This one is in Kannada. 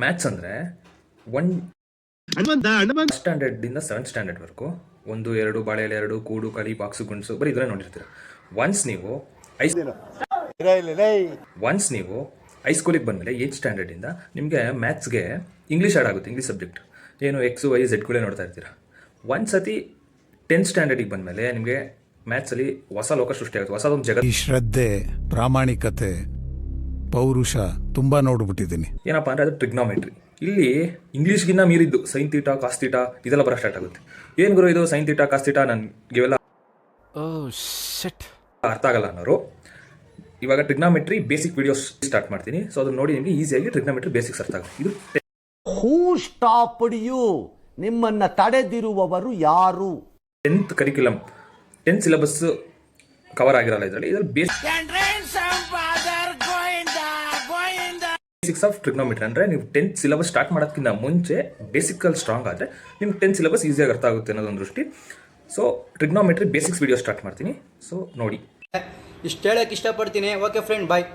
ಮ್ಯಾಥ್ಸ್ ಅಂದರೆ ಸ್ಟ್ಯಾಂಡರ್ಡಿಂದ 7th ಸ್ಟ್ಯಾಂಡರ್ಡ್ವರೆಗೂ 1, 2, ಬಾಳೆಲೆ 2, ಕೂಡು, ಕಲಿ, ಬಾಕ್ಸು, ಗುಣಸು ಬರೀ ಇದನ್ನೇ ನೋಡಿರ್ತೀರ. ಒನ್ಸ್ ನೀವು ಹೈಸ್ಕೂಲಿಗೆ ಬಂದಮೇಲೆ 8th ಸ್ಟ್ಯಾಂಡರ್ಡಿಂದ ನಿಮಗೆ ಮ್ಯಾಥ್ಸ್ಗೆ ಇಂಗ್ಲೀಷ್ ಆ್ಯಡ್ ಆಗುತ್ತೆ. ಇಂಗ್ಲೀಷ್ ಸಬ್ಜೆಕ್ಟ್ ಏನು ಎಕ್ಸು ವೈ ಝೆಡ್ಗಳೇ ನೋಡ್ತಾ ಇರ್ತೀರ. ಒಂದು ಸತಿ 10th ಸ್ಟ್ಯಾಂಡರ್ಡಿಗೆ ಬಂದಮೇಲೆ ನಿಮಗೆ ಮ್ಯಾಥ್ಸಲ್ಲಿ ಹೊಸ ಲೋಕ ಸೃಷ್ಟಿಯಾಗುತ್ತೆ, ಹೊಸದೊಂದು ಜಗತ್ತು. ಈ ಶ್ರದ್ಧೆ, ಪ್ರಾಮಾಣಿಕತೆ, ಪೌರುಷ ತುಂಬ ನೋಡ್ಬಿಟ್ಟಿದ್ದೀನಿ. ಏನಪ್ಪ ಅಂದರೆ ಅದು ಟ್ರಿಗ್ನಾಮೆಟ್ರಿ. ಇಲ್ಲಿ ಇಂಗ್ಲೀಷ್ಗಿನ್ನ ಮೀರಿದ್ದು ಸೈನ್ ತೀಟಾ, ಕಾಸ್ ತೀಟಾ ಇದೆಲ್ಲ ಬರೋ ಸ್ಟಾರ್ಟ್ ಆಗುತ್ತೆ. ಏನು ಗುರು ಇದು ಸೈನ್ ತೀಟಾ, ಕಾಸ್ ತೀಟಾ ನನಗೆಲ್ಲ ಅರ್ಥ ಆಗಲ್ಲ ಅನ್ನೋರು, ಇವಾಗ ಟ್ರಿಗ್ನಾಮೆಟ್ರಿ ಬೇಸಿಕ್ ವಿಡಿಯೋಸ್ ಸ್ಟಾರ್ಟ್ ಮಾಡ್ತೀನಿ. ಸೊ ಅದನ್ನ ನೋಡಿ ನಿಮಗೆ ಈಸಿಯಾಗಿ ಟ್ರಿಗ್ನಾಮೆಟ್ರಿ ಬೇಸಿಕ್ಸ್ ಅರ್ಥ ಆಗುತ್ತೆ. ಇದು ಹೂ ಸ್ಟಾಪ್ಡ್ ಯು? ನಿಮ್ಮನ್ನ ತಡೆದಿರುವವರು ಯಾರು? 10th curriculum 10th syllabus cover ಆಗಿರಲ್ಲ ಇದರಲ್ಲಿ. ಬೇಸಿಕ್ಸ್ ಆಫ್ ಟ್ರಿಗ್ನಾಮೆಟ್ರಿ ಅಂದರೆ ನೀವು 10th ಸಿಲೆಬಸ್ ಸ್ಟಾರ್ಟ್ ಮಾಡೋದಕ್ಕಿಂತ ಮುಂಚೆ ಬೇಸಿಕಲ್ಲಿ ಸ್ಟ್ರಾಂಗ್ ಆದರೆ ನಿಮ್ಗೆ 10th ಸಿಲೆಬಸ್ ಈಸಿಯಾಗಿ ಅರ್ಥ ಆಗುತ್ತೆ ಅನ್ನೋದೊಂದು ದೃಷ್ಟಿ. So trigonometry basics video start ಮಾಡ್ತೀನಿ. ಸೊ ನೋಡಿ, ಇಷ್ಟು ಹೇಳಕ್ಕೆ ಇಷ್ಟಪಡ್ತೀನಿ. ಓಕೆ ಫ್ರೆಂಡ್, ಬಾಯ್.